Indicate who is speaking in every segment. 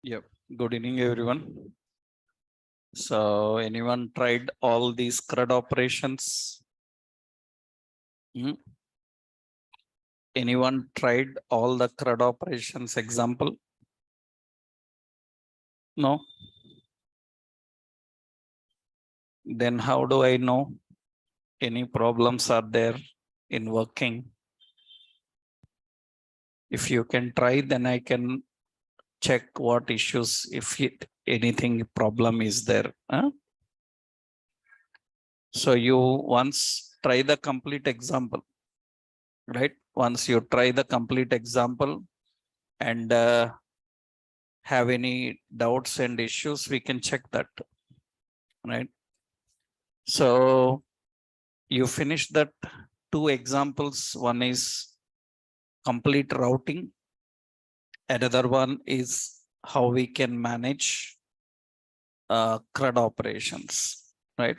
Speaker 1: Yep. Good evening, everyone. So, anyone tried all these CRUD operations? Hmm? Anyone tried all the CRUD operations example? No? Then how do I know any problems are there in working? If you can try, then I can check what issues, if anything problem is there. Huh? So you once try the complete example, right? Once you try the complete example and have any doubts and issues, we can check that, right? So you finish that two examples. One is complete routing. Another one is how we can manage CRUD operations, right?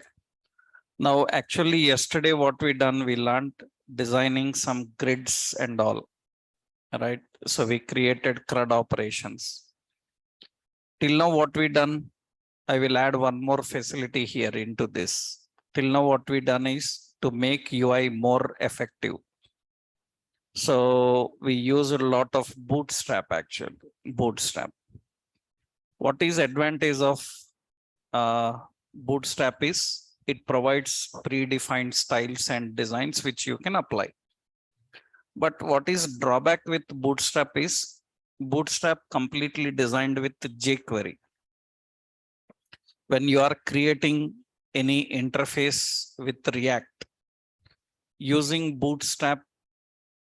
Speaker 1: Now, actually, yesterday what we done, we learned designing some grids and all, right? So we created CRUD operations. Till now, what we done, I will add one more facility here into this. Till now, what we done is to make UI more effective. So we use a lot of Bootstrap actually. Bootstrap. What is advantage of Bootstrap is it provides predefined styles and designs which you can apply. But what is drawback with Bootstrap is Bootstrap completely designed with jQuery. When you are creating any interface with React using Bootstrap,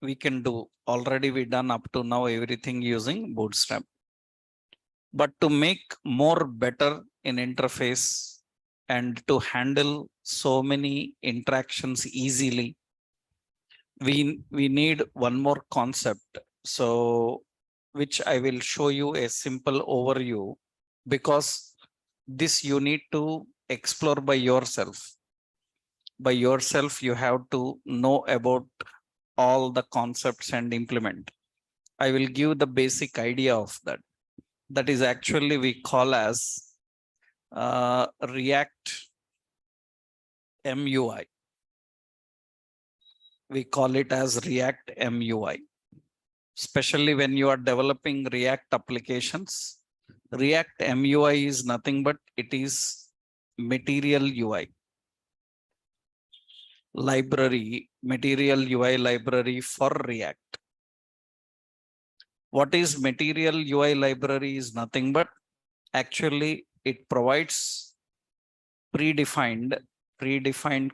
Speaker 1: we can do already. We done up to now everything using Bootstrap. But to make more better in interface and to handle so many interactions easily, we need one more concept. So, which I will show you a simple overview, because this you need to explore by yourself. By yourself, you have to know about all the concepts and implement. I will give the basic idea of that. That is actually we call as React MUI. We call it as React MUI. Especially when you are developing React applications, React MUI is nothing but it is material UI library, material UI library for React. What is material UI library is nothing but actually it provides predefined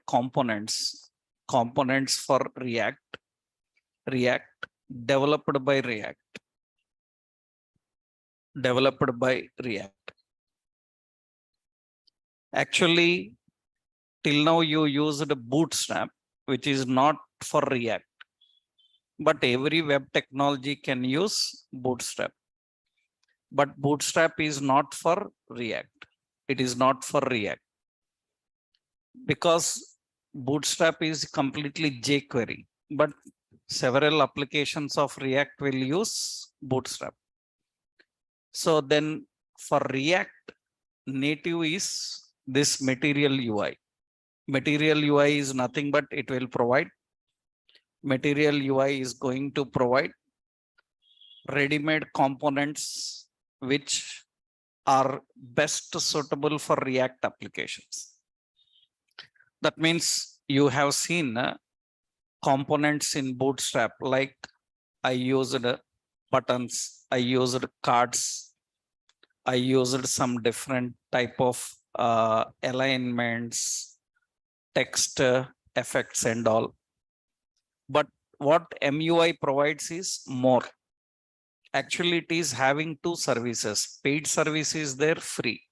Speaker 1: components for React developed by React. Actually, till now you used Bootstrap, which is not for React, but every web technology can use Bootstrap. But Bootstrap is not for React. It is not for React because Bootstrap is completely jQuery, but several applications of React will use Bootstrap. So then for React, native is this material UI. Material UI is nothing but it will provide. Material UI is going to provide ready-made components which are best suitable for React applications. That means you have seen components in Bootstrap, like I used buttons, I used cards, I used some different type of alignments, text effects and all. But what MUI provides is more. Actually, it is having two services. Paid service is there, free.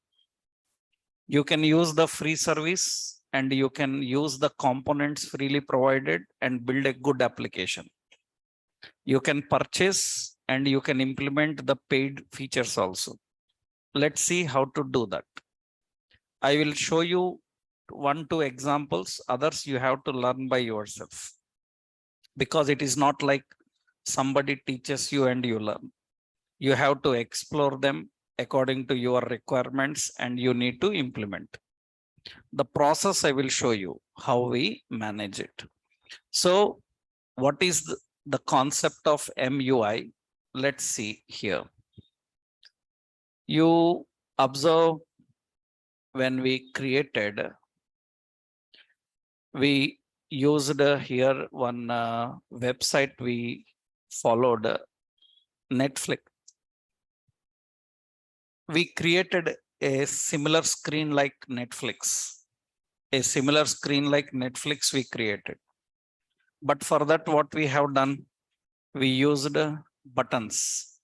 Speaker 1: You can use the free service and you can use the components freely provided and build a good application. You can purchase and you can implement the paid features also. Let's see how to do that. I will show you 1-2 examples. Others you have to learn by yourself, because it is not like somebody teaches you and you learn. You have to explore them according to your requirements and you need to implement. The process I will show you how we manage it. So what is the concept of MUI? Let's see here. You observe when we created, we used here one website we followed, Netflix. We created a similar screen like Netflix. A similar screen like Netflix we created. But for that, what we have done, we used buttons,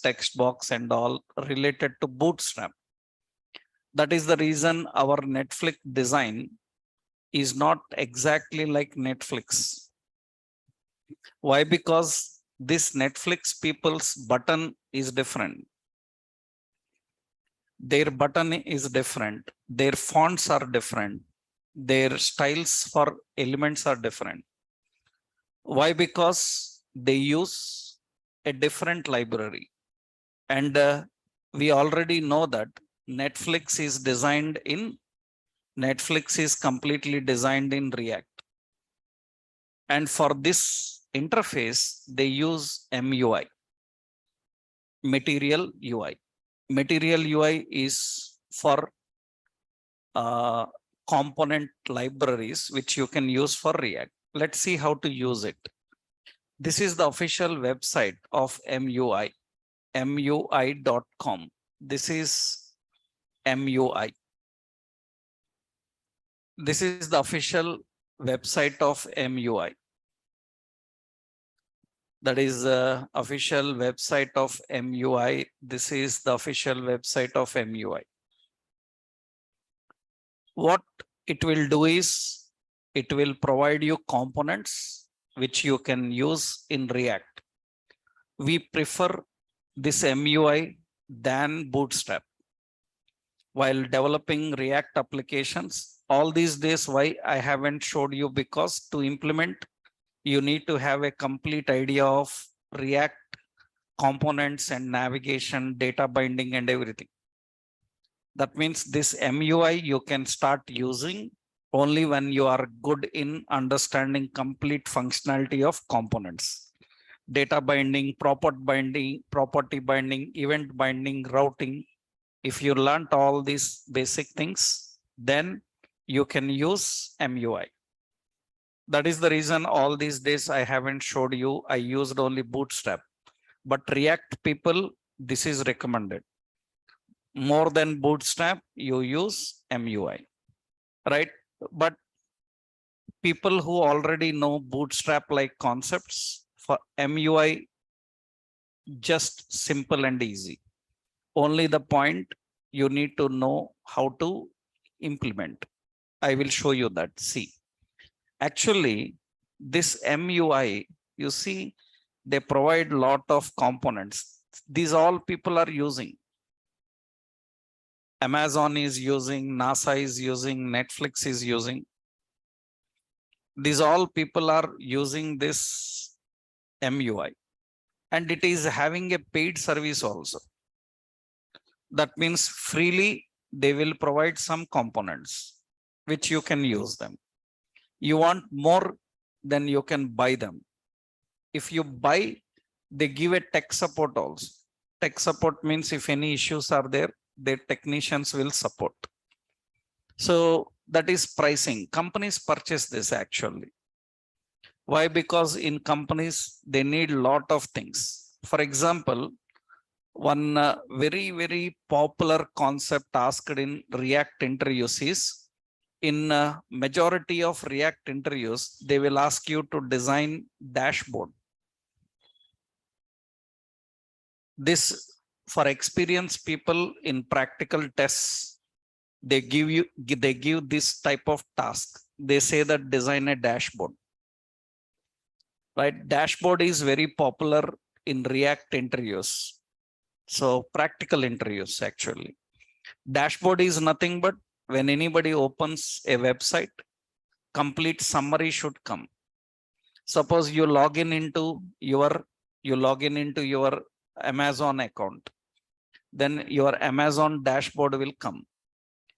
Speaker 1: text box and all related to Bootstrap. That is the reason our Netflix design is not exactly like Netflix. Why? Because this Netflix people's button is different. Their button is different. Their fonts are different. Their styles for elements are different. Why? Because they use a different library. And we already know that Netflix is completely designed in React. And for this interface, they use MUI, Material UI. Material UI is for component libraries which you can use for React. Let's see how to use it. This is the official website of MUI, MUI.com. This is MUI. This is the official website of MUI. That is the official website of MUI. This is the official website of MUI. What it will do is, it will provide you components which you can use in React. We prefer this MUI than Bootstrap while developing React applications. All these days, why I haven't showed you, because to implement, you need to have a complete idea of React components and navigation, data binding and everything. That means this MUI you can start using only when you are good in understanding complete functionality of components. Data binding, property binding, event binding, routing. If you learned all these basic things, then you can use MUI. That is the reason all these days I haven't showed you. I used only Bootstrap. But React people, this is recommended. More than Bootstrap, you use MUI, right? But people who already know Bootstrap like concepts, for MUI, just simple and easy. Only the point you need to know how to implement. I will show you that. See, actually, this MUI, you see, they provide lot of components. These all people are using. Amazon is using, NASA is using, Netflix is using. These all people are using this MUI. And it is having a paid service also. That means freely they will provide some components which you can use them. You want more, then you can buy them. If you buy, they give a tech support also. Tech support means if any issues are there, their technicians will support. So that is pricing. Companies purchase this actually. Why? Because in companies, they need a lot of things. For example, one very, very popular concept asked in React interviews is, in majority of React interviews, they will ask you to design dashboard. This, for experienced people in practical tests, they give this type of task. They say that design a dashboard. Right? Dashboard is very popular in React interviews. So practical interviews actually. Dashboard is nothing but when anybody opens a website, complete summary should come. Suppose you log in into your Amazon account. then your Amazon dashboard will come.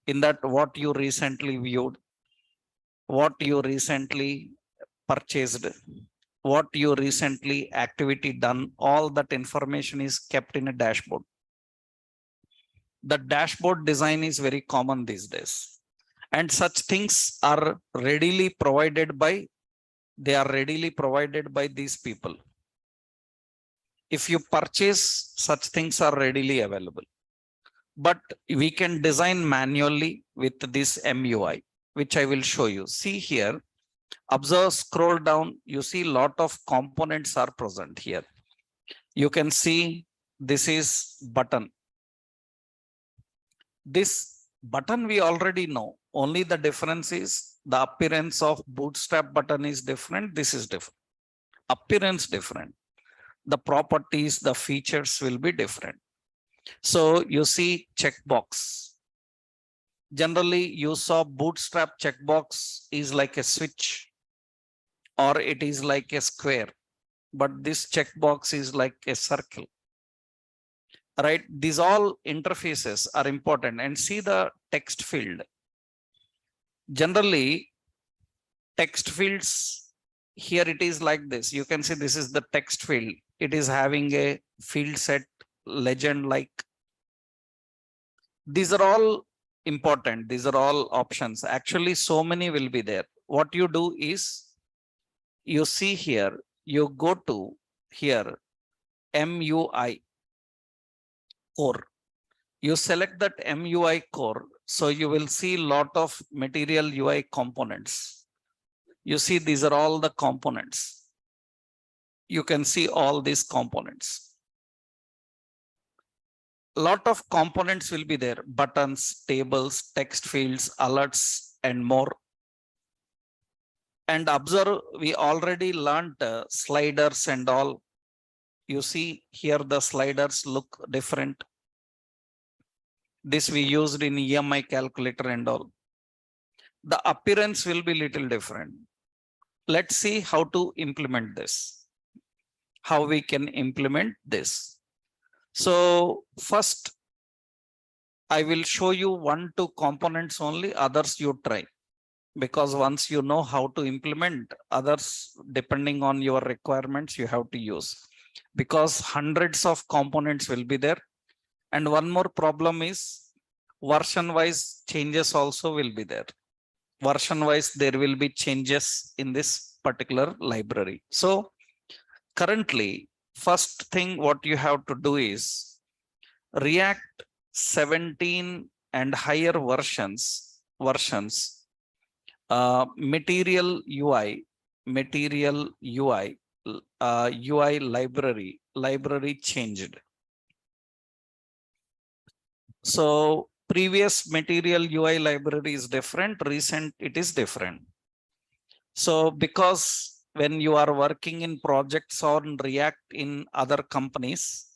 Speaker 1: In that, what you recently viewed, what you recently purchased, what you recently activity done, all that information is kept in a dashboard. The dashboard design is very common these days. And such things are readily provided by, these people. If you purchase, such things are readily available. But we can design manually with this MUI, which I will show you. See here, observe, scroll down, you see a lot of components are present here. You can see this is button. This button we already know, only the difference is the appearance of Bootstrap button is different, this is different. Appearance different. The properties, the features will be different. So you see checkbox. Generally, you saw Bootstrap checkbox is like a switch or it is like a square, but this checkbox is like a circle. Right? These all interfaces are important. And see the text field. Generally, text fields, here it is like this. You can see this is the text field. It is having a field set legend like. These are all important. These are all options. Actually, so many will be there. What you do is, you see here, you go to here, MUI core. You select that MUI core. So you will see lot of material UI components. You see, these are all the components. You can see all these components. Lot of components will be there, buttons, tables, text fields, alerts, and more. And observe, we already learned sliders and all. You see here the sliders look different. This we used in EMI calculator and all. The appearance will be little different. Let's see how to implement this. How we can implement this. So first, I will show you 1-2 components only, others you try. Because once you know how to implement, others, depending on your requirements, you have to use. Because hundreds of components will be there. And one more problem is, version-wise changes also will be there. Version-wise, there will be changes in this particular library. So currently, first thing what you have to do is React 17 and higher versions, material UI library changed. So previous material UI library is different, recent it is different. So because when you are working in projects on React in other companies,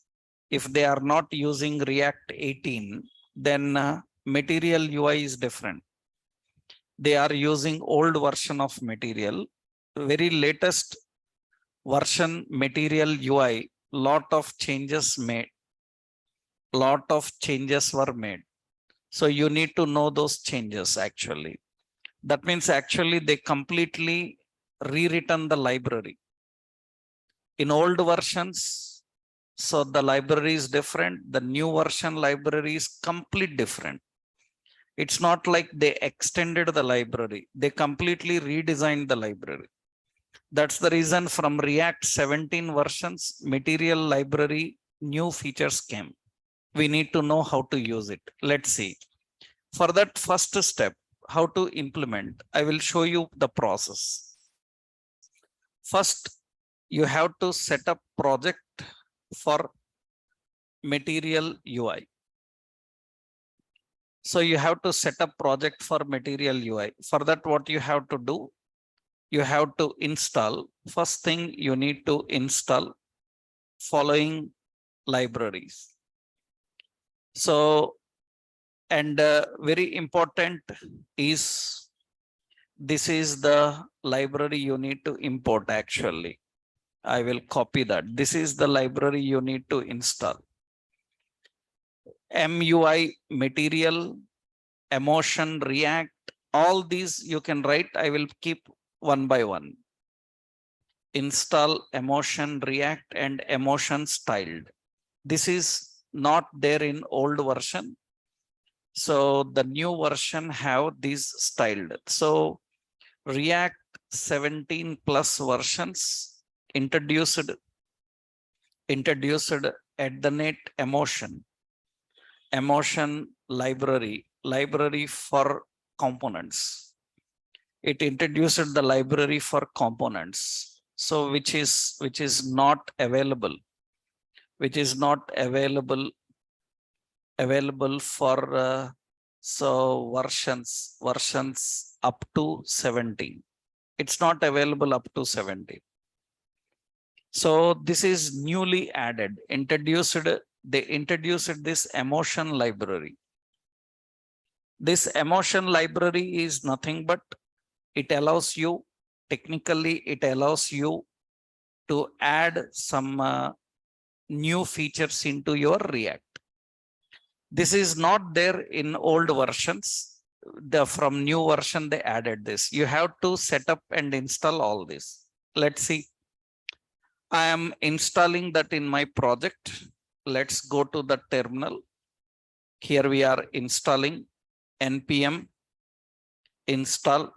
Speaker 1: if they are not using React 18, then material UI is different. They are using old version of material. Very latest version material UI, lot of changes made. Lot of changes were made. So you need to know those changes actually. That means actually they completely rewritten the library. In old versions, so the library is different. The new version library is completely different. It's not like they extended the library. They completely redesigned the library. That's the reason from React 17 versions, material library, new features came. We need to know how to use it. Let's see. For that first step, how to implement, I will show you the process. First, you have to set up project for material UI. So you have to set up project for material UI. For that, what you have to do, you have to install. First thing you need to install following libraries. So, and very important is, this is the library you need to import actually. I will copy that. This is the library you need to install. MUI material, emotion, react, all these you can write. I will keep one by one. Install emotion, react, and emotion styled. This is not there in old version. So the new version have these styled. So React 17 plus versions introduced at the net emotion library for components. It introduced the library for components. So which is not available, for so versions up to 17. It's not available up to 17. So this is newly added, they introduced this emotion library. This emotion library is nothing but it allows you, technically it allows you to add some new features into your React. This is not there in old versions. From new version, they added this. You have to set up and install all this. Let's see. I am installing that in my project. Let's go to the terminal. Here we are installing npm install.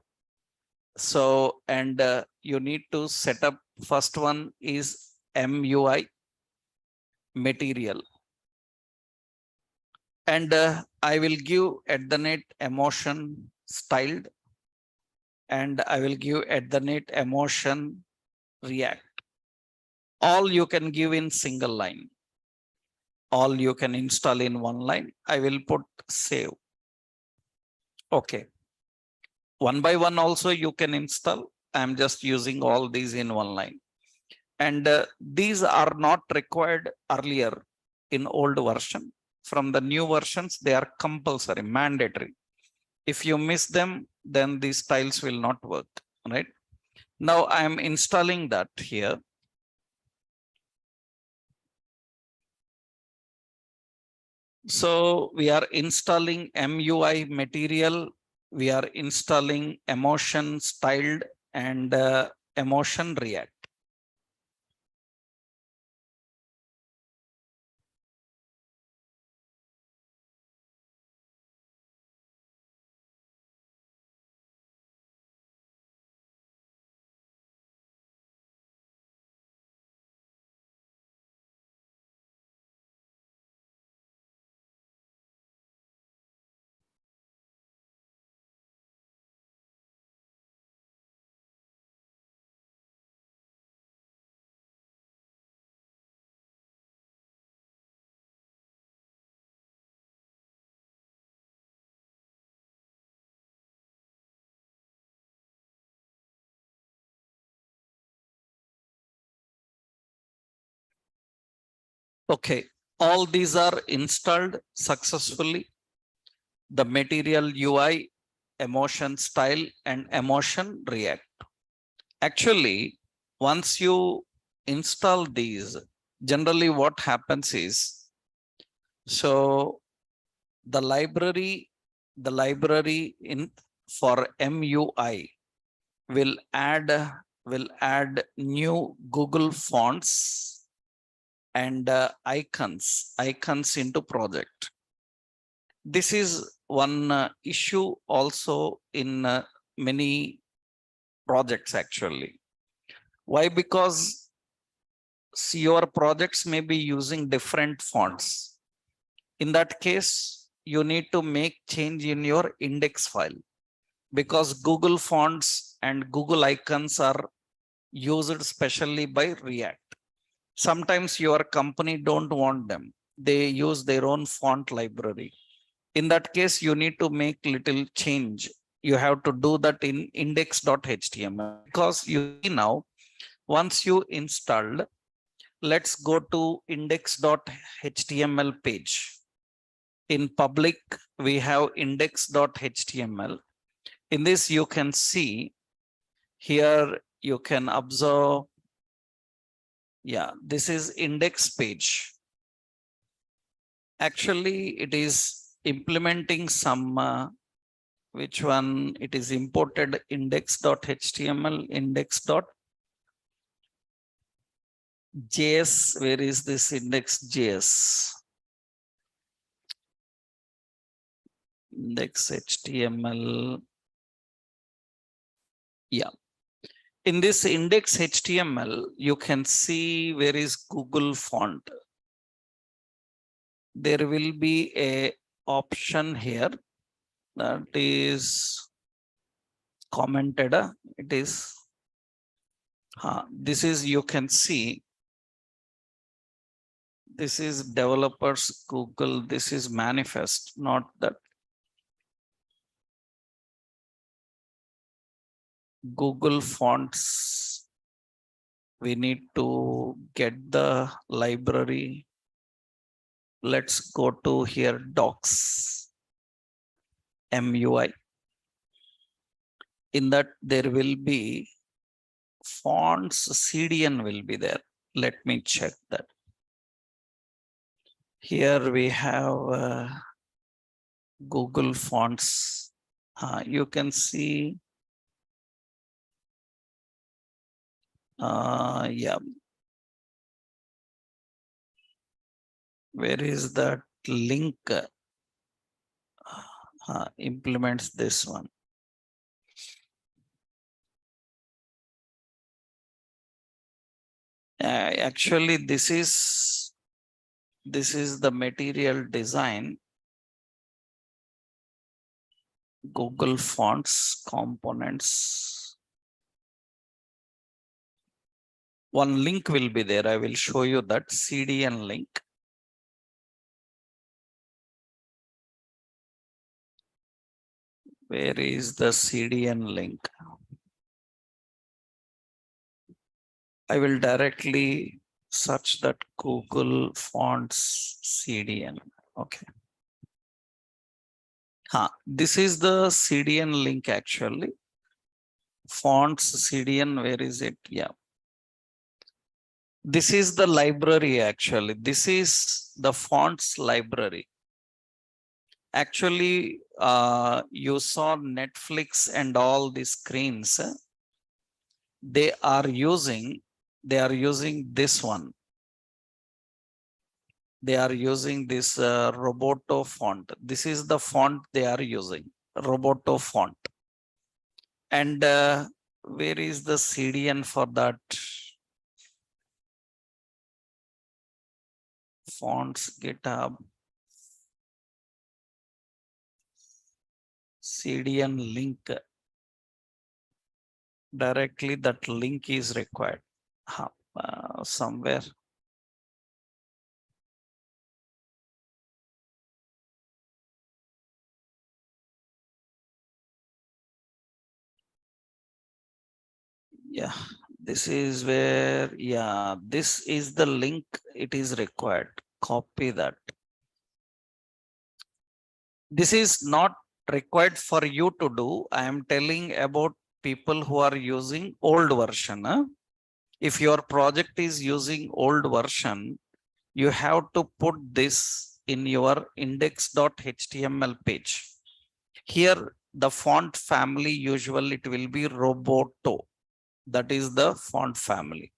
Speaker 1: So, and you need to set up, first one is MUI material. And I will give at the net emotion styled, and I will give at the net emotion react. All you can give in single line. All you can install in one line. I will put save. Okay. One by one also you can install. I'm just using all these in one line. And these are not required earlier in old version. From the new versions, they are compulsory, mandatory. If you miss them, then these styles will not work, right? Now I am installing that here. So we are installing MUI material. We are installing emotion styled and emotion react. Okay, all these are installed successfully. The material UI, emotion style, and emotion react. Actually, once you install these, generally what happens is, so the library in for MUI will add new Google fonts and icons into project. This is one issue also in many projects actually. Why? Because your projects may be using different fonts. In that case, you need to make change in your index file, because Google fonts and Google icons are used specially by React. Sometimes your company don't want them. They use their own font library. In that case, you need to make little change. You have to do that in index.html, because you see now, once you installed, let's go to index.html page. In public, we have index.html. In this, you can see here, you can observe, yeah, this is index page. Actually, it is implementing some, which one? It is imported index.html, index.js. Where is this index.js? Index.html. Yeah. In this index.html, you can see where is Google font. There will be a option here that is commented. It is this is, you can see, this is developers Google, this is manifest, not that Google fonts. We need to get the library. Let's go to here, docs, MUI. In that there will be fonts, CDN will be there. Let me check that. Here we have Google fonts. You can see, yeah. Where is that link? Implements this one. Actually, this is the material design. Google fonts components. One link will be there. I will show you that CDN link. Where is the CDN link? I will directly search that Google fonts CDN. Okay. This is the CDN link actually. Fonts CDN, where is it? Yeah. This is the library actually. This is the fonts library. Actually, you saw Netflix and all these screens. They are using this one. They are using this Roboto font. This is the font they are using, Roboto font. And where is the CDN for that? Fonts, GitHub. CDN link. Directly that link is required. Somewhere. Yeah, this is where, yeah, this is the link. It is required. Copy that. This is not required for you to do. I am telling about people who are using old version. If your project is using old version, you have to put this in your index.html page. Here, the font family, usually it will be Roboto. That is the font family.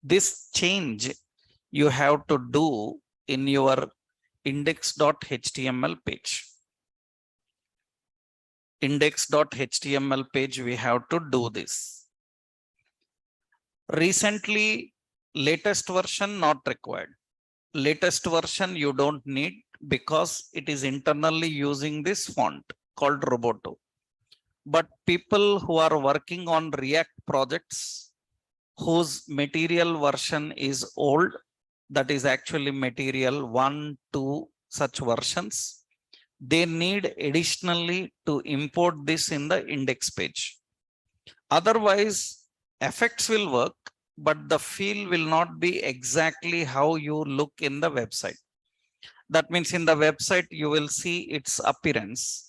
Speaker 1: This change you have to do in your index.html page. Index.html page, we have to do this. Recently, latest version not required. Latest version you don't need because it is internally using this font called Roboto. But people who are working on React projects whose material version is old, that is actually material 1, 2, such versions, they need additionally to import this in the index page. Otherwise, effects will work, but the feel will not be exactly how you look in the website. That means in the website, you will see its appearance.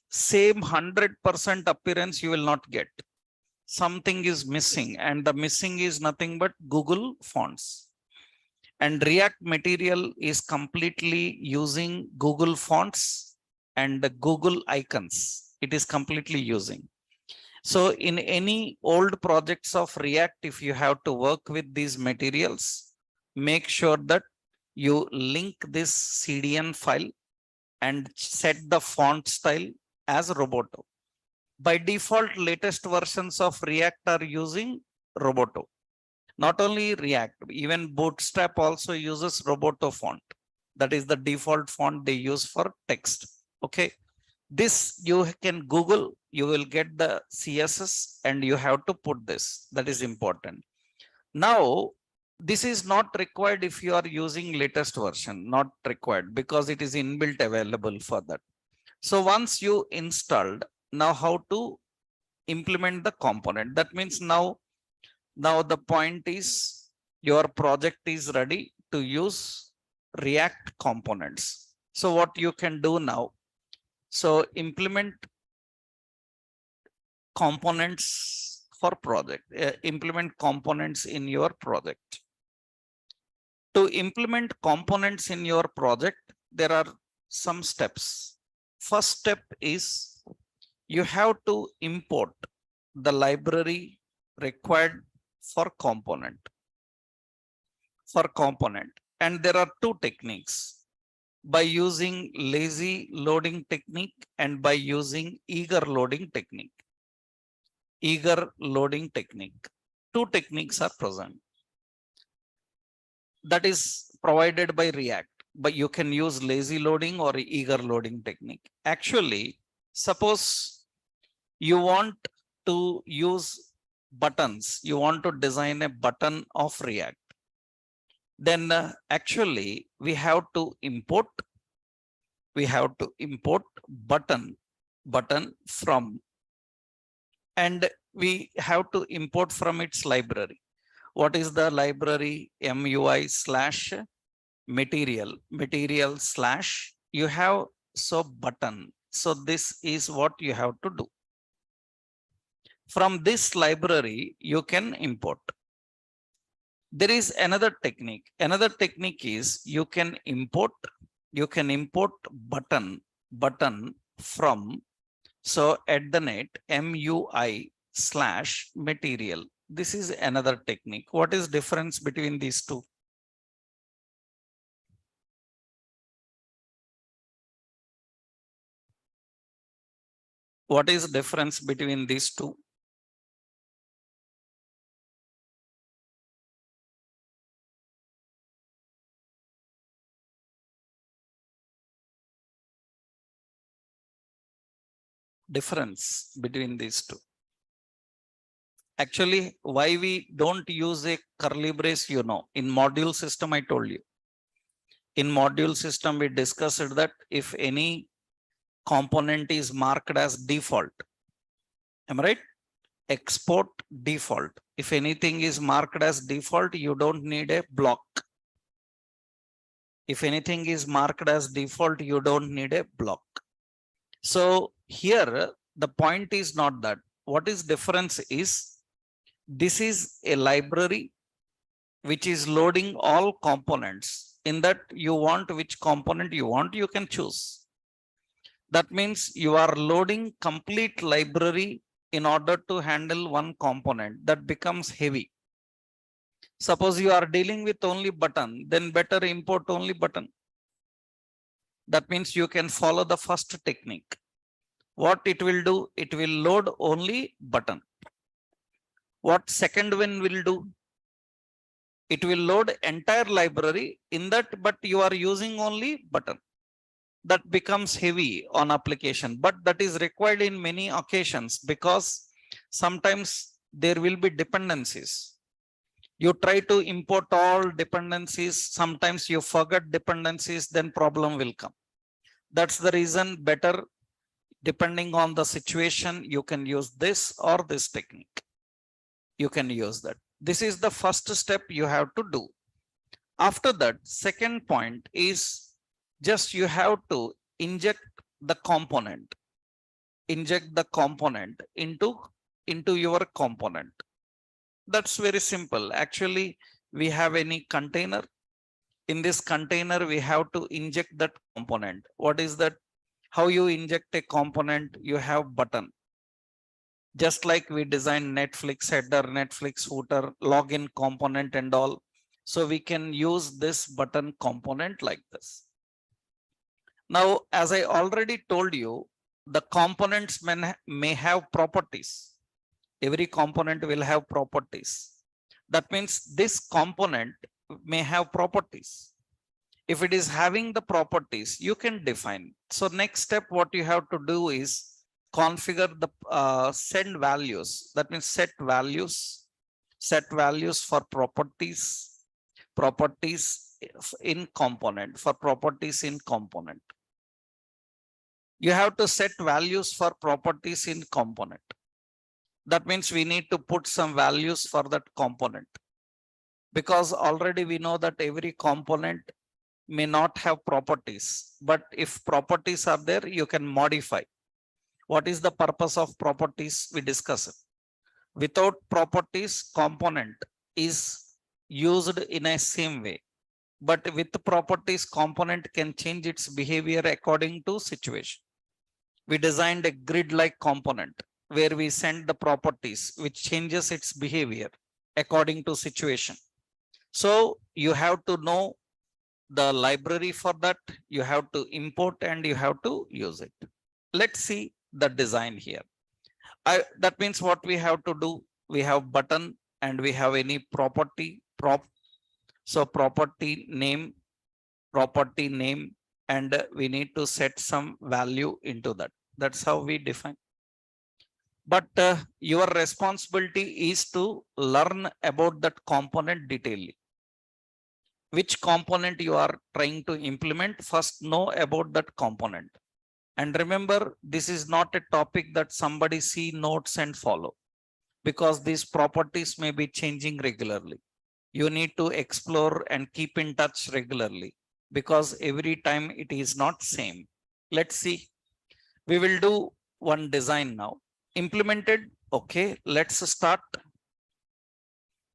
Speaker 1: Same 100% appearance you will not get. Something is missing, and the missing is nothing but Google fonts. And React material is completely using Google fonts and the Google icons. It is completely using. So in any old projects of React, if you have to work with these materials, make sure that you link this CDN file and set the font style as Roboto. By default, latest versions of React are using Roboto. Not only React, even Bootstrap also uses Roboto font. That is the default font they use for text. Okay. This you can Google, you will get the CSS and you have to put this. That is important. Now, this is not required if you are using latest version, not required because it is inbuilt available for that. So once you installed, now how to implement the component? That means now the point is your project is ready to use React components. So what you can do now, so implement components for project, implement components in your project. To implement components in your project, there are some steps. First step is you have to import the library required for component. And there are two techniques, by using lazy loading technique and by using eager loading technique. Two techniques are present. That is provided by React, but you can use lazy loading or eager loading technique. Actually, suppose you want to use buttons, you want to design a button of React, then actually we have to import button from, and we have to import from its library. What is the library? MUI/material slash you have, so button. So this is what you have to do. From this library, you can import. There is another technique. Another technique is you can import button from, so MUI/material. This is another technique. What is difference between these two? What is difference between these two? Difference between these two. Actually, why we don't use a curly brace, in module system, I told you. In module system, we discussed that if any component is marked as default, am I right? Export default. If anything is marked as default, you don't need a block. If anything is marked as default, you don't need a block. So here, the point is not that. What is difference is, this is a library which is loading all components. In that, you want which component you want, you can choose. That means you are loading complete library in order to handle one component. That becomes heavy. Suppose you are dealing with only button, then better import only button. That means you can follow the first technique. What it will do? It will load only button. What second one will do? It will load entire library in that, but you are using only button. That becomes heavy on application, but that is required in many occasions because sometimes there will be dependencies. You try to import all dependencies, sometimes you forget dependencies, then problem will come. That's the reason better, depending on the situation, you can use this or this technique. You can use that. This is the first step you have to do. After that, second point is just you have to inject the component into your component. That's very simple. Actually, we have any container. In this container, we have to inject that component. What is that? How you inject a component? You have button. Just like we designed Netflix header, Netflix footer, login component and all. So we can use this button component like this. Now, as I already told you, the components may have properties. Every component will have properties. That means this component may have properties. If it is having the properties, you can define. So next step, what you have to do is configure the send values. That means set values for properties in component, for properties in component. You have to set values for properties in component. That means we need to put some values for that component, because already we know that every component may not have properties, but if properties are there, you can modify. What is the purpose of properties? We discuss it. Without properties, component is used in a same way, but with properties, component can change its behavior according to situation. We designed a grid-like component where we send the properties which changes its behavior according to situation. So you have to know the library for that. You have to import and you have to use it. Let's see the design here. That means what we have to do, we have button and we have any property prop. So property name, and we need to set some value into that. That's how we define. But your responsibility is to learn about that component detailedly. Which component you are trying to implement, first know about that component. And remember, this is not a topic that somebody see notes and follow, because these properties may be changing regularly. You need to explore and keep in touch regularly, because every time it is not same. Let's see. We will do one design now. Implemented. Okay, let's start.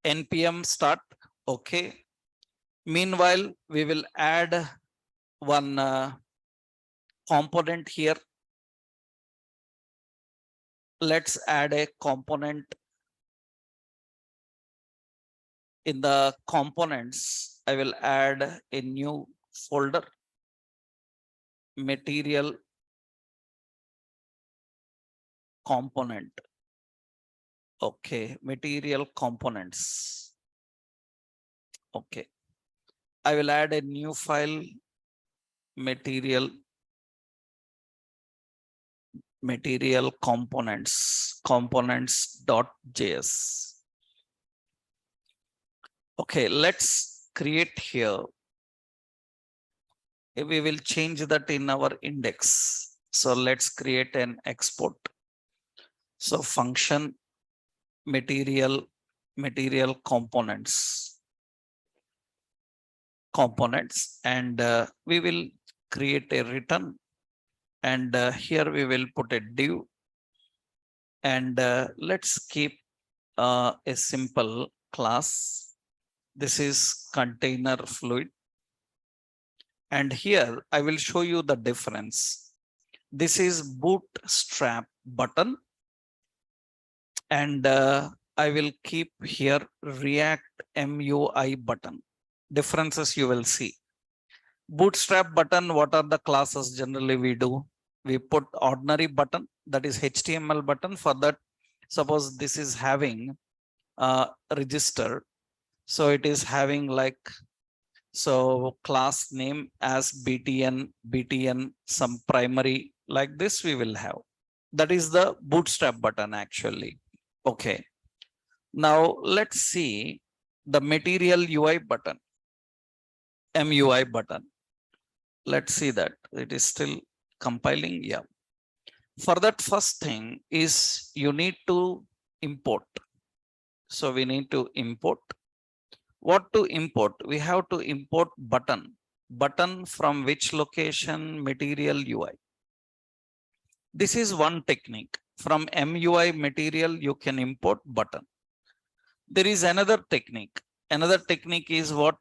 Speaker 1: NPM start. Okay. Meanwhile, we will add one component here. Let's add a component. In the components, I will add a new folder, material component. Okay, material components. Okay, I will add a new file, material components.js. Okay, let's create here. We will change that in our index. So let's create an export. So function material components, and we will create a return, and here we will put a div, and let's keep a simple class. This is container fluid, and here I will show you the difference. This is bootstrap button, and I will keep here React MUI button. Differences you will see. Bootstrap button, what are the classes generally we do? We put ordinary button, that is HTML button. For that, suppose this is having register, so it is having like, so class name as btn some primary, like this we will have. That is the bootstrap button actually. Okay, now let's see the material UI button, MUI button. Let's see that it is still compiling. Yeah, for that, first thing is you need to import. So we need to import. What to import? We have to import button from which location? Material UI. This is one technique. From MUI material you can import button. There is another technique. Another technique is what?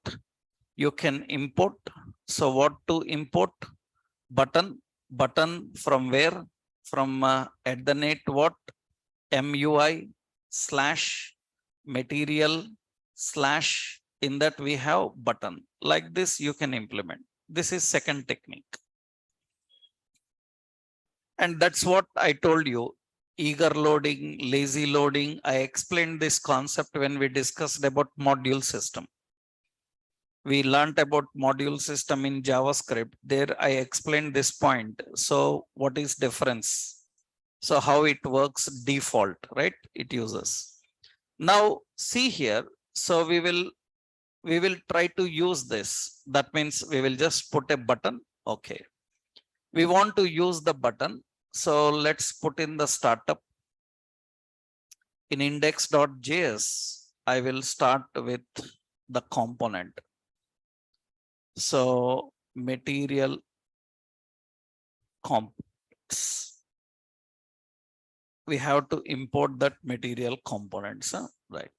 Speaker 1: you can import. So what to import? Button from where? From at the net what? MUI slash material slash, in that we have button. Like this you can implement. This is second technique. And that's what I told you. Eager loading, lazy loading. I explained this concept when we discussed about module system. We learned about module system in JavaScript. There I explained this point. So what is difference? So how it works default, right? It uses. Now see here. So we will try to use this. That means we will just put a button. Okay. We want to use the button. So let's put in the startup. In index.js, I will start with the component. So material components. We have to import that material components, right?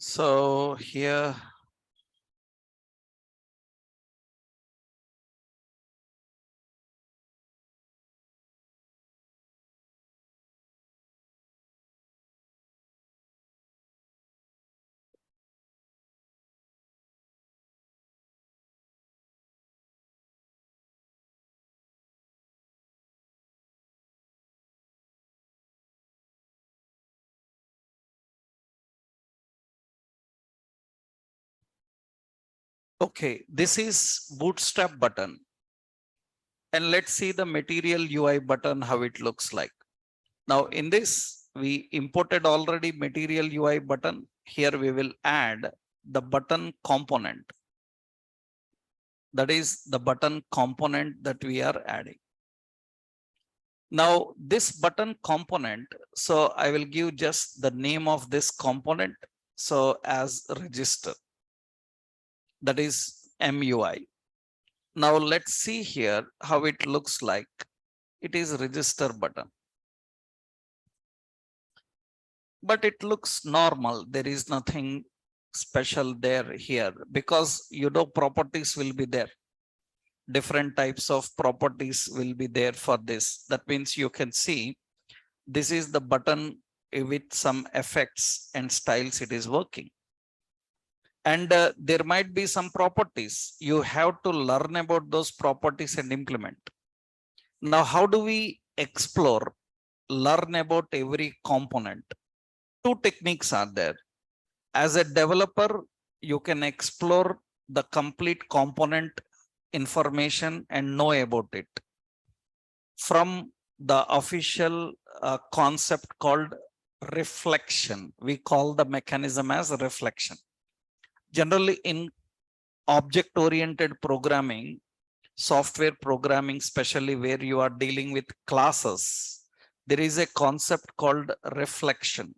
Speaker 1: So here, okay, this is bootstrap button. And let's see the material UI button, how it looks like. Now in this, we imported already material UI button. Here we will add the button component. That is the button component that we are adding. Now this button component, so I will give just the name of this component. So as register, that is MUI. Now let's see here how it looks like. It is register button. But it looks normal. There is nothing special there here because properties will be there. Different types of properties will be there for this. That means you can see this is the button with some effects and styles it is working. And there might be some properties. You have to learn about those properties and implement. Now, how do we explore, learn about every component? Two techniques are there. As a developer, you can explore the complete component information and know about it from the official concept called reflection. We call the mechanism as reflection. Generally in object-oriented programming, software programming, especially where you are dealing with classes, there is a concept called reflection.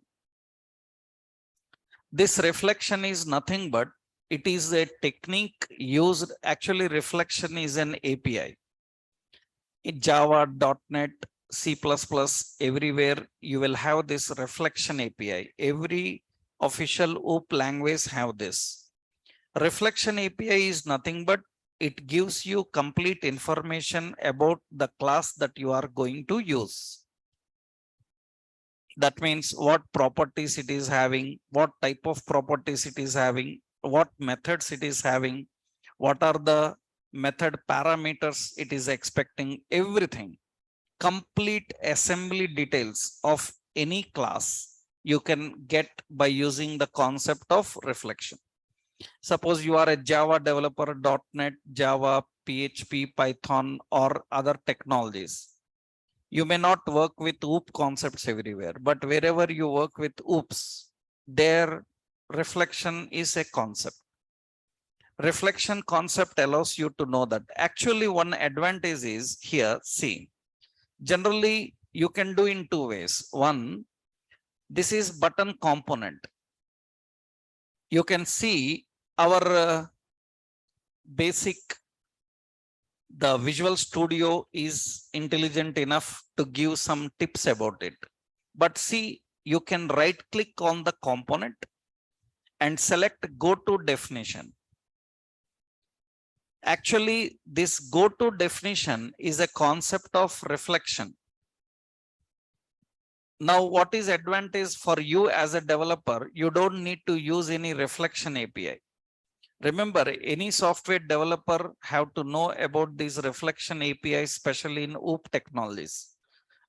Speaker 1: This reflection is nothing but it is a technique used. Actually, reflection is an API. In Java, .NET, C++, everywhere you will have this reflection API. Every official OOP language have this. Reflection API is nothing but it gives you complete information about the class that you are going to use. That means what properties it is having, what type of properties it is having, what methods it is having, what are the method parameters it is expecting, everything. Complete assembly details of any class you can get by using the concept of reflection. Suppose you are a Java developer, .NET, Java, PHP, Python, or other technologies. You may not work with OOP concepts everywhere, but wherever you work with OOPs, their reflection is a concept. Reflection concept allows you to know that. Actually, one advantage is here, see, generally you can do in two ways. One, this is button component. You can see our basic, the Visual Studio is intelligent enough to give some tips about it. But see, you can right click on the component and select go to definition. Actually, this go to definition is a concept of reflection. Now, what is advantage for you as a developer? You don't need to use any reflection API. Remember, any software developer have to know about these reflection API, especially in OOP technologies.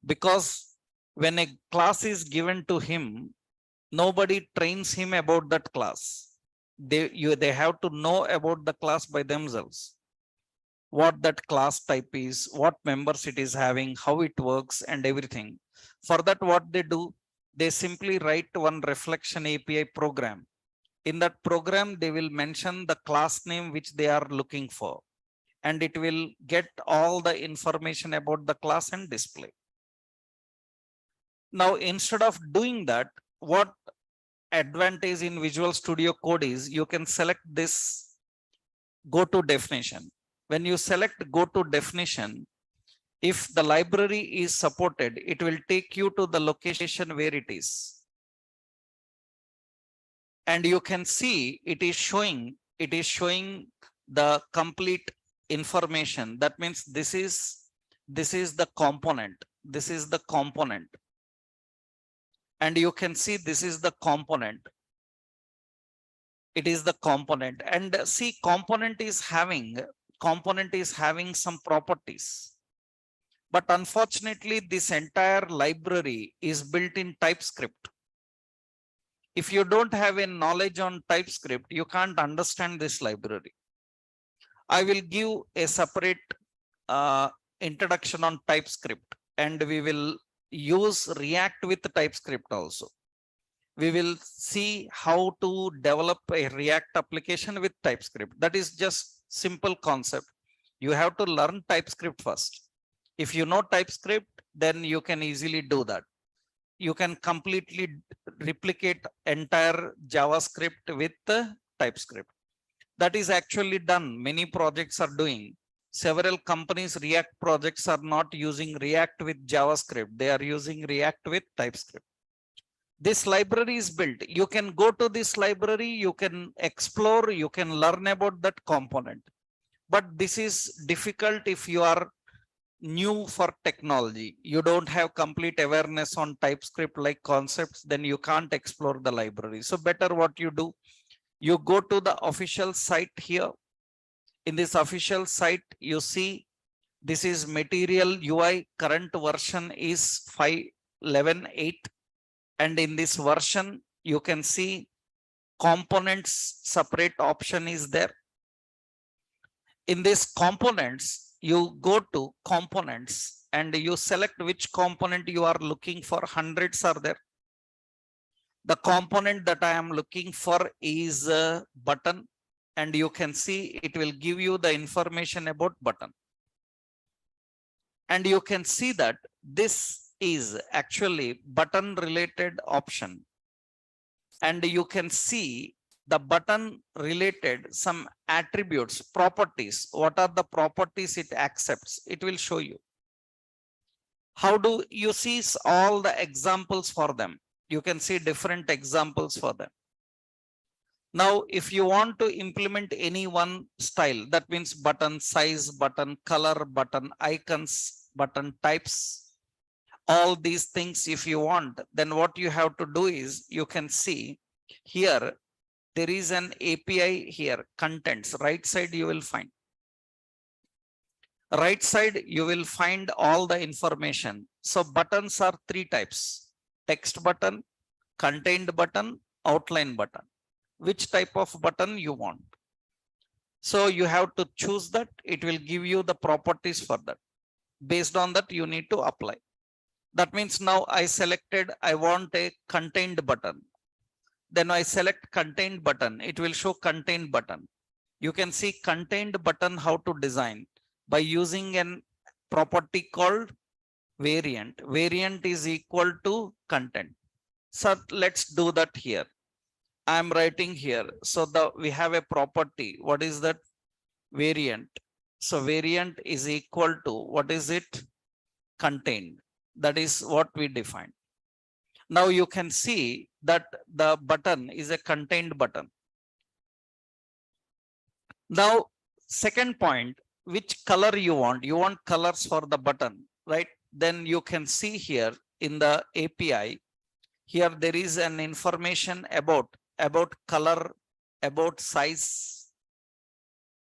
Speaker 1: Because when a class is given to him, nobody trains him about that class. They have to know about the class by themselves. What that class type is, what members it is having, how it works, and everything. For that, what they do, they simply write one reflection API program. In that program, they will mention the class name which they are looking for, and it will get all the information about the class and display. Now, instead of doing that, what advantage in Visual Studio Code is you can select this go to definition. When you select go to definition, if the library is supported, it will take you to the location where it is. And you can see it is showing the complete information. That means this is the component. This is the component. And you can see this is the component. It is the component. And see, component is having some properties. But unfortunately, this entire library is built in TypeScript. If you don't have a knowledge on TypeScript, you can't understand this library. I will give a separate introduction on TypeScript, and we will use React with TypeScript also. We will see how to develop a React application with TypeScript. That is just simple concept. You have to learn TypeScript first. If you know TypeScript, then you can easily do that. You can completely replicate entire JavaScript with TypeScript. That is actually done. Many projects are doing. Several companies, React projects are not using React with JavaScript. They are using React with TypeScript. This library is built. You can go to this library, you can explore, you can learn about that component. But this is difficult if you are new for technology. You don't have complete awareness on TypeScript like concepts, then you can't explore the library. So better what you do, you go to the official site here. In this official site, you see this is Material UI. Current version is 5.11.8. And in this version, you can see components separate option is there. In this components, you go to components and you select which component you are looking for. Hundreds are there. The component that I am looking for is a button, and you can see it will give you the information about button. And you can see that this is actually button related option. And you can see the button related some attributes, properties. What are the properties it accepts? It will show you. How do you see all the examples for them? You can see different examples for them. Now, if you want to implement any one style, that means button size, button color, button icons, button types, all these things, if you want, then what you have to do is you can see here, there is an API here, contents, right side you will find. Right side, you will find all the information. So buttons are three types: text button, contained button, outline button. Which type of button you want? So you have to choose that. It will give you the properties for that. Based on that, you need to apply. That means now I selected, I want a contained button. Then I select contained button. It will show contained button. You can see contained button how to design by using an property called variant. Variant is equal to content. So let's do that here. I'm writing here. So we have a property. What is that? Variant. So variant is equal to, what is it? Contained. That is what we defined. Now you can see that the button is a contained button. Now, second point, which color you want? You want colors for the button, right? Then you can see here in the API, here there is an information about color, about size.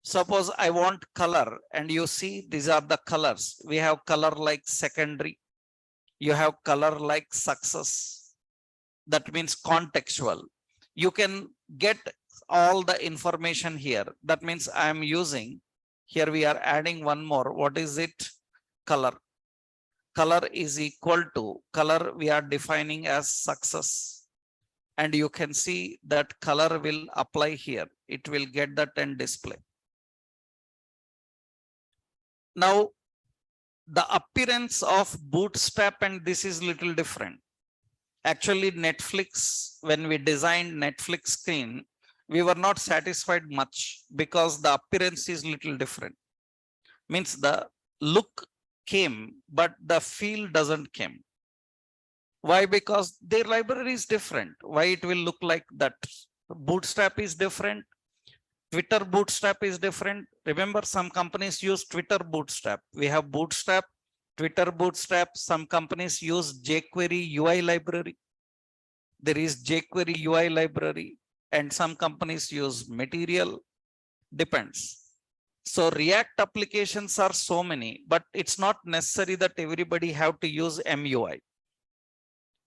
Speaker 1: Suppose I want color, and you see these are the colors. We have color like secondary. You have color like success. That means contextual. You can get all the information here. That means I am using, here we are adding one more. What is it? Color. Color is equal to, color we are defining as success. And you can see that color will apply here. It will get that and display. Now, the appearance of Bootstrap and this is little different. Actually, Netflix, when we designed Netflix screen, we were not satisfied much because the appearance is little different. Means the look came, but the feel doesn't came. Why? Because their library is different. Why it will look like that? Bootstrap is different. Twitter Bootstrap is different. Remember, some companies use Twitter Bootstrap. We have Bootstrap, Twitter Bootstrap. Some companies use jQuery UI library. There is jQuery UI library, and some companies use Material. Depends. So React applications are so many, but it's not necessary that everybody have to use MUI.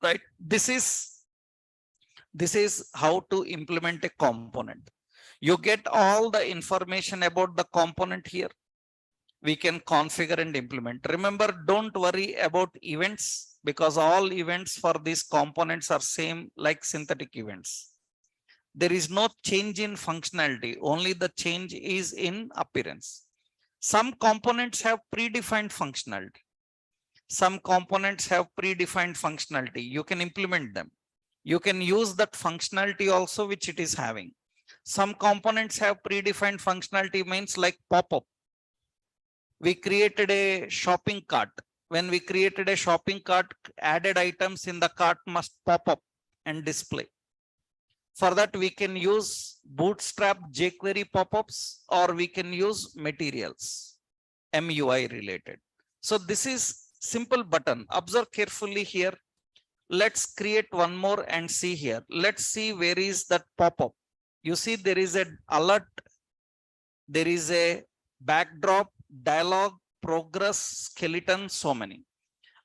Speaker 1: Right? This is how to implement a component. You get all the information about the component here. We can configure and implement. Remember, don't worry about events because all events for these components are same like synthetic events. There is no change in functionality, only the change is in appearance. Some components have predefined functionality. Some components have predefined functionality. You can implement them. You can use that functionality also which it is having. Some components have predefined functionality, means like pop-up. We created a shopping cart. When we created a shopping cart, added items in the cart must pop up and display. For that, we can use Bootstrap jQuery pop-ups, or we can use materials, MUI related. So this is simple button. Observe carefully here. Let's create one more and see here. Let's see where is that pop-up. You see there is an alert. There is a backdrop, dialog, progress, skeleton, so many.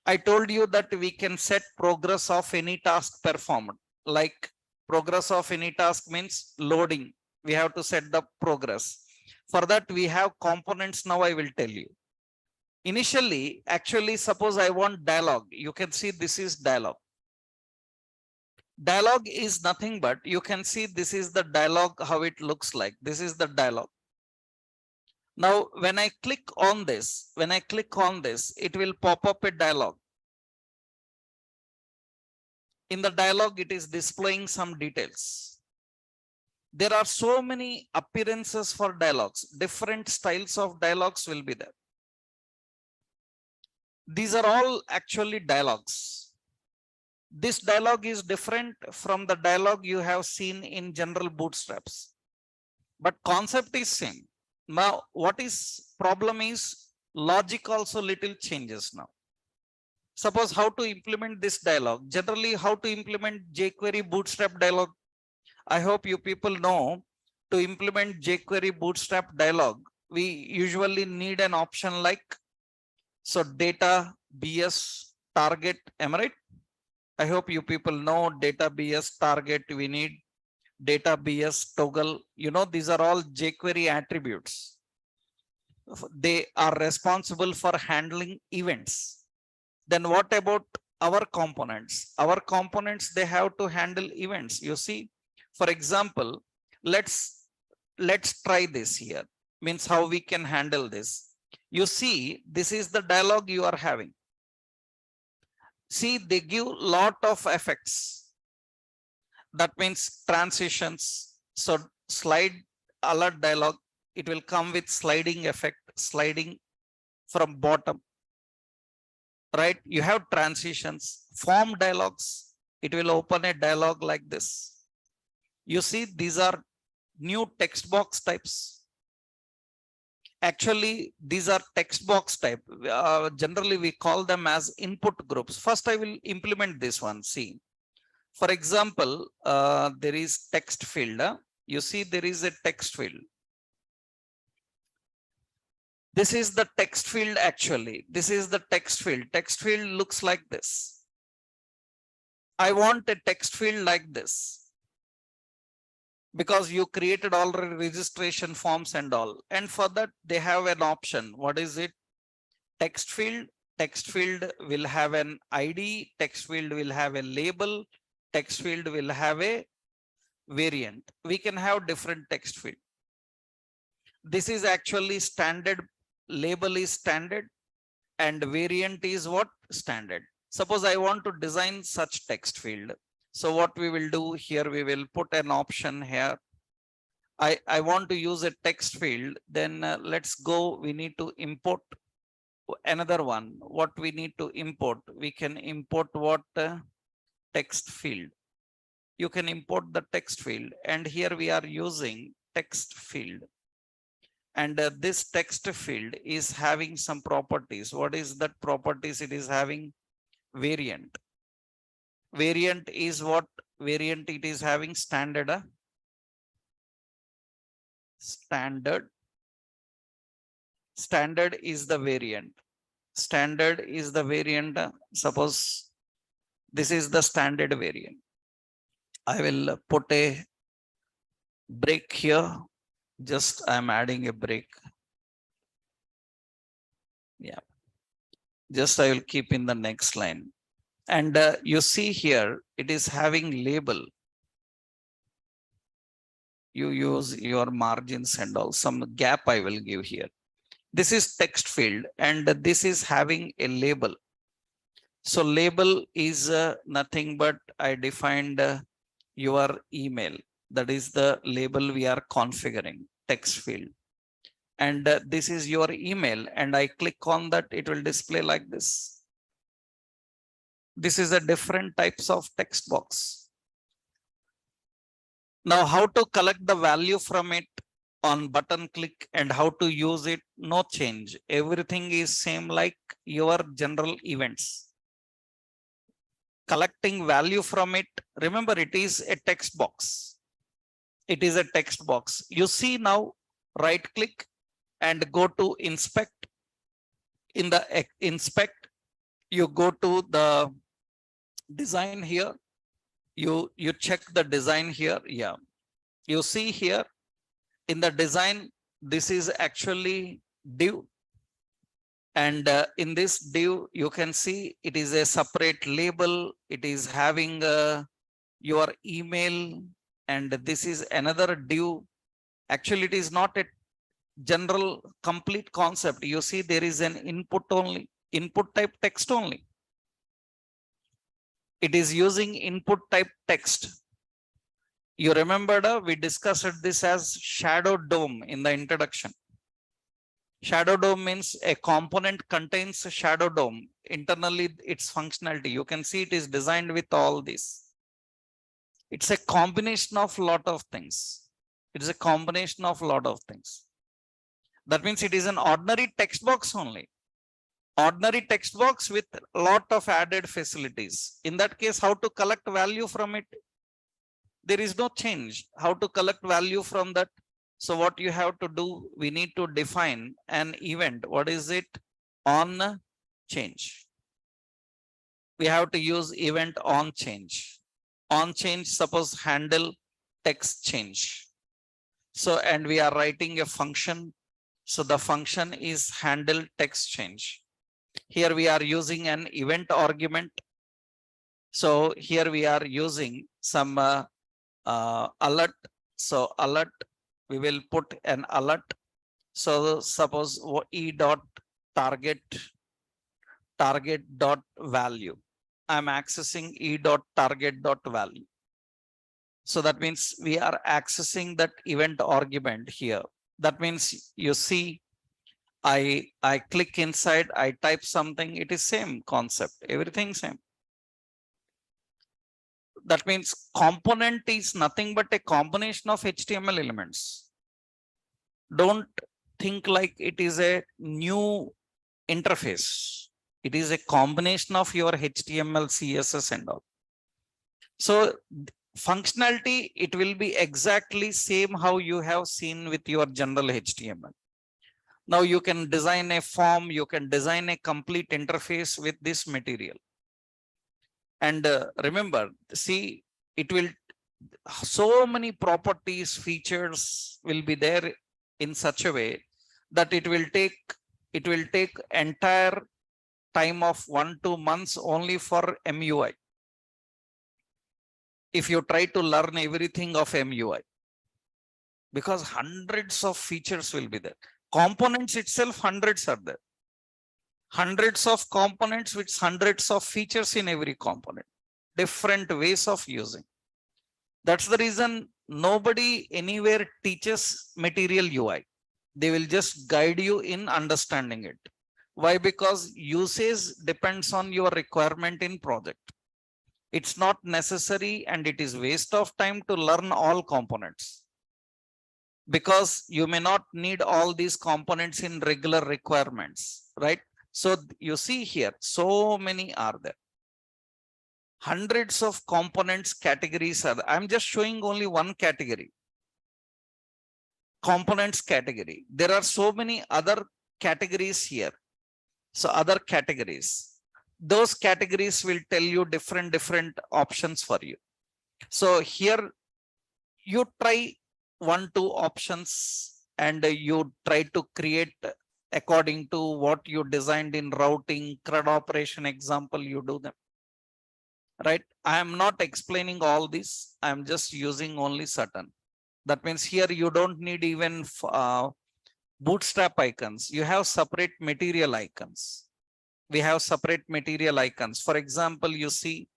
Speaker 1: I told you that we can set progress of any task performed. Like progress of any task means loading. We have to set the progress. For that, we have components. Now I will tell you. Initially, actually, suppose I want dialog. You can see this is dialog. Dialog is nothing but, you can see this is the dialog, how it looks like. This is the dialog. Now, when I click on this, it will pop up a dialog. In the dialog, it is displaying some details. There are so many appearances for dialogs. Different styles of dialogs will be there. These are all actually dialogues. This dialogue is different from the dialogue you have seen in general bootstraps, but concept is same. Now what is problem is logic also little changes now. Suppose how to implement this dialogue. Generally, how to implement jQuery bootstrap dialogue. I hope you people know, to implement jQuery bootstrap dialogue, we usually need an option like, so data BS target, am I right? I hope you people know data BS target, we need data BS toggle. You know, these are all jQuery attributes. They are responsible for handling events. Then what about our components? Our components, they have to handle events. You see, for example, let's try this here. Means how we can handle this. You see, this is the dialogue you are having. See, they give lot of effects. That means transitions. So slide alert dialogue, it will come with sliding effect, sliding from bottom. Right? You have transitions, form dialogues. It will open a dialogue like this. You see, these are new text box types. Actually, these are text box type. Generally, we call them as input groups. First, I will implement this one. See, for example, there is text field. You see, there is a text field. This is the text field actually. This is the text field. Text field looks like this. I want a text field like this, because you created already registration forms and all. And for that, they have an option. What is it? Text field. Text field will have an ID. Text field will have a label. Text field will have a variant. We can have different text field. This is actually standard. Label is standard and variant is what? Standard. Suppose I want to design such text field. So what we will do here, we will put an option here. I want to use a text field. Then let's go. We need to import another one. What we need to import? We can import what? Text field. You can import the text field, and here we are using text field. And this text field is having some properties. What is that properties? It is having variant. Variant is what? Variant, it is having standard. Standard is the variant. Standard is the variant. Suppose this is the standard variant. I will put a break here. Just I'm adding a break. Yeah. Just I will keep in the next line. And you see here, it is having label. You use your margins and all. Some gap I will give here. This is text field, and this is having a label. So label is nothing but I defined your email. That is the label we are configuring, text field. And this is your email, and I click on that, it will display like this. This is a different types of text box. Now, how to collect the value from it on button click and how to use it, no change. Everything is same like your general events. Collecting value from it, remember, it is a text box. It is a text box. You see now, right click and go to inspect. In the inspect, you go to the design here. You check the design here. Yeah. You see here in the design, this is actually div. And in this div, you can see it is a separate label. It is having your email. And this is another div. Actually, it is not a general complete concept. You see, there is an input only, input type text only. It is using input type text. You remembered we discussed this as shadow DOM in the introduction. Shadow DOM means a component contains shadow DOM. internally its functionality. You can see it is designed with all this. It's a combination of lot of things. It is a combination of lot of things. That means it is an ordinary text box only. Ordinary text box with lot of added facilities. In that case, how to collect value from it? There is no change. How to collect value from that? So what you have to do, we need to define an event. What is it? On change. We have to use event on change. On change, suppose handle text change. So, and we are writing a function. So the function is handle text change. Here we are using an event argument. So here we are using some alert. So alert, we will put an alert. So suppose e dot target dot value. I'm accessing e dot target dot value. So that means we are accessing that event argument here. That means you see, I click inside, I type something, it is same concept, everything same. That means component is nothing but a combination of HTML elements. Don't think like it is a new interface. It is a combination of your HTML, CSS and all. So functionality, it will be exactly same how you have seen with your general HTML. Now you can design a form, you can design a complete interface with this material. And remember, see, it will, so many properties, features will be there in such a way that it will take entire time of 1-2 months only for MUI. If you try to learn everything of MUI, because hundreds of features will be there. Components itself, hundreds are there. Hundreds of components with hundreds of features in every component. Different ways of using. That's the reason nobody anywhere teaches material UI. They will just guide you in understanding it. Why? Because usage depends on your requirement in project. It's not necessary and it is waste of time to learn all components, because you may not need all these components in regular requirements, right? So you see here, so many are there. Hundreds of components, categories are there. I'm just showing only one category. Components category. There are so many other categories here. So other categories. Those categories will tell you different options for you. So here you try 1-2 options and you try to create according to what you designed in routing, CRUD operation example, you do them. Right? I am not explaining all this. I am just using only certain. That means here you don't need even bootstrap icons. You have separate material icons. We have separate material icons. For example, you see,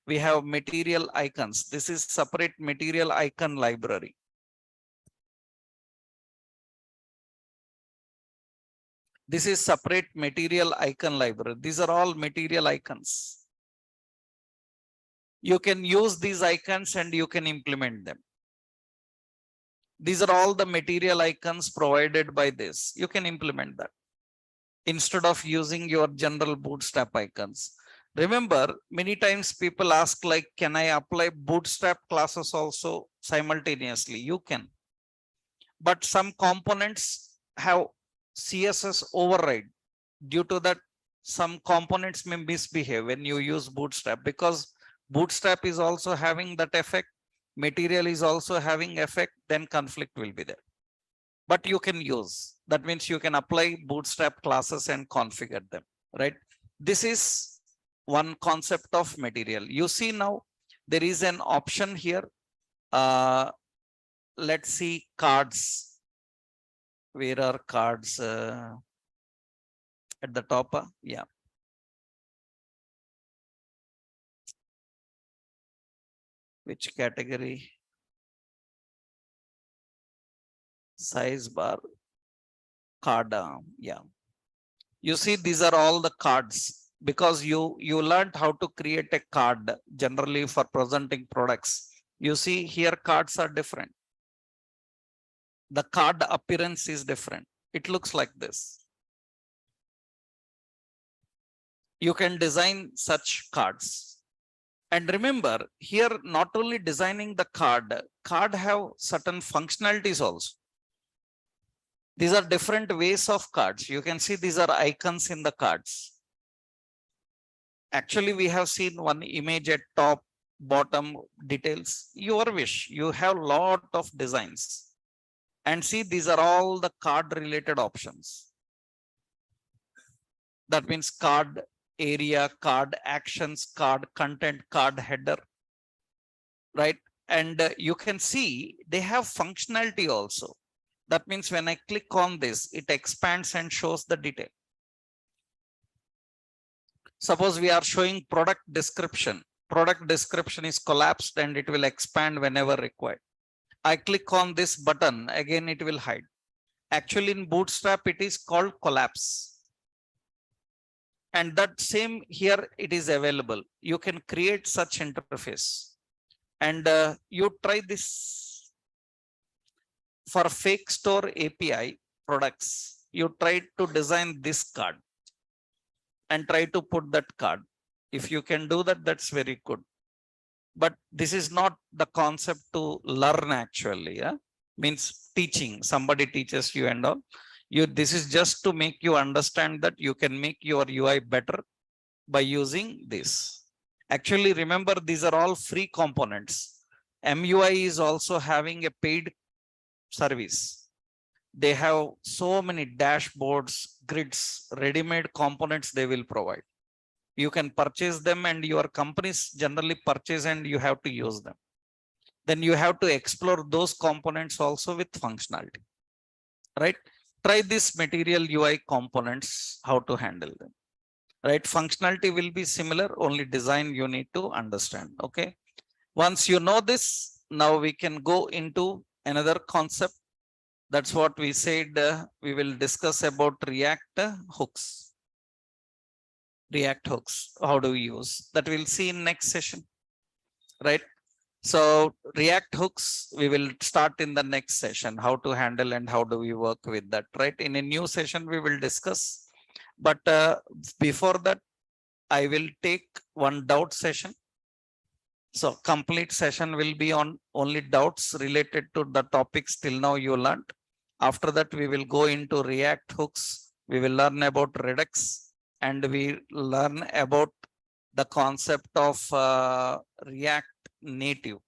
Speaker 1: we have material icons. This is separate material icon library. This is separate material icon library. These are all material icons. You can use these icons and you can implement them. These are all the material icons provided by this. You can implement that instead of using your general bootstrap icons. Remember, many times people ask like, can I apply bootstrap classes also simultaneously? You can. But some components have CSS override. Due to that, some components may misbehave when you use bootstrap, because bootstrap is also having that effect. Material is also having effect, then conflict will be there. But you can use, that means you can apply bootstrap classes and configure them, right? This is one concept of material. You see now there is an option here. Let's see cards. Where are cards? At the top? Yeah. Which category? Size bar. Card. Yeah. You see, these are all the cards. because you learned how to create a card generally for presenting products. You see here cards are different. The card appearance is different. It looks like this. You can design such cards. And remember here, not only designing the card have certain functionalities also. These are different ways of cards. You can see these are icons in the cards. Actually, we have seen one image at top, bottom, details. Your wish. You have lot of designs. And see, these are all the card related options. That means card area, card actions, card content, card header, right? And you can see they have functionality also. That means when I click on this, it expands and shows the detail. Suppose we are showing product description. Product description is collapsed and it will expand whenever required. I click on this button, again it will hide. Actually in Bootstrap, it is called collapse. And that same here, it is available. You can create such interface. And you try this for fake store API products. You try to design this card and try to put that card. If you can do that, that's very good. But this is not the concept to learn actually. Yeah? Means teaching, somebody teaches you and all. This is just to make you understand that you can make your UI better by using this. Actually, remember, these are all free components. MUI is also having a paid service. They have so many dashboards, grids, ready-made components they will provide. You can purchase them and your companies generally purchase and you have to use them. Then you have to explore those components also with functionality, right? Try this material UI components, how to handle them, right? Functionality will be similar, only design you need to understand, okay? Once you know this, now we can go into another concept. That's what we said, we will discuss about React hooks. React hooks, how do we use that? We'll see in next session, right? So React hooks, we will start in the next session, how to handle and how do we work with that, right? In a new session, we will discuss. But before that, I will take one doubt session. So complete session will be on only doubts related to the topics till now you learned. After that, we will go into React hooks. We will learn about Redux and we learn about the concept of React native.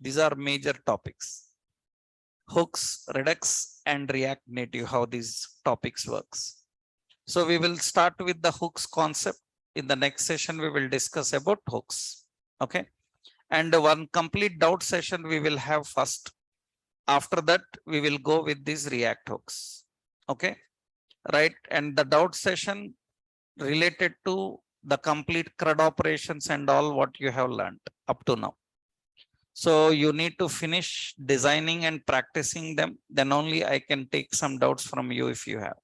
Speaker 1: These are major topics. Hooks, Redux and React native, how these topics works. So we will start with the hooks concept. In the next session, we will discuss about hooks. Okay. And one complete doubt session we will have first. After that, we will go with these React hooks. Okay. Right. And the doubt session related to the complete CRUD operations and all what you have learned up to now. So you need to finish designing and practicing them. Then only I can take some doubts from you if you have.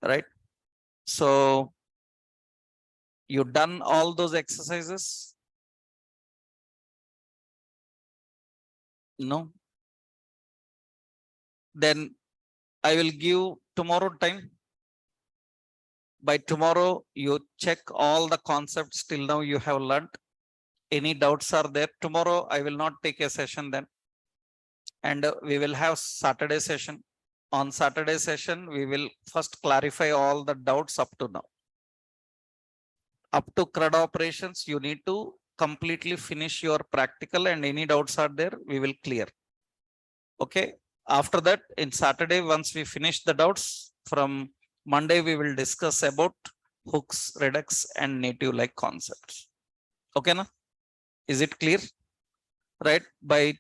Speaker 1: Right. So you done all those exercises? No. Then I will give tomorrow time. By tomorrow, you check all the concepts till now you have learned. Any doubts are there? Tomorrow, I will not take a session then. And we will have Saturday session. On Saturday session, we will first clarify all the doubts up to now. Up to CRUD operations, you need to completely finish your practical and any doubts are there, we will clear. Okay. After that, in Saturday, once we finish the doubts, from Monday, we will discuss about hooks, Redux and native like concepts. Okay, na? Is it clear? Right? By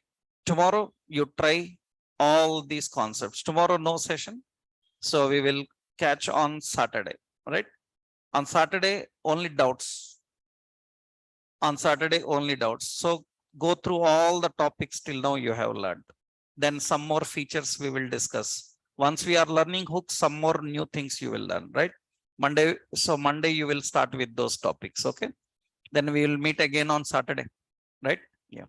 Speaker 1: tomorrow, you try all these concepts. Tomorrow, no session. So we will catch on Saturday, right? On Saturday, only doubts. On Saturday, only doubts. So go through all the topics till now you have learned. Then some more features we will discuss. Once we are learning hooks, some more new things you will learn, right? Monday. So Monday you will start with those topics. Okay. Then we will meet again on Saturday. Right? Yeah.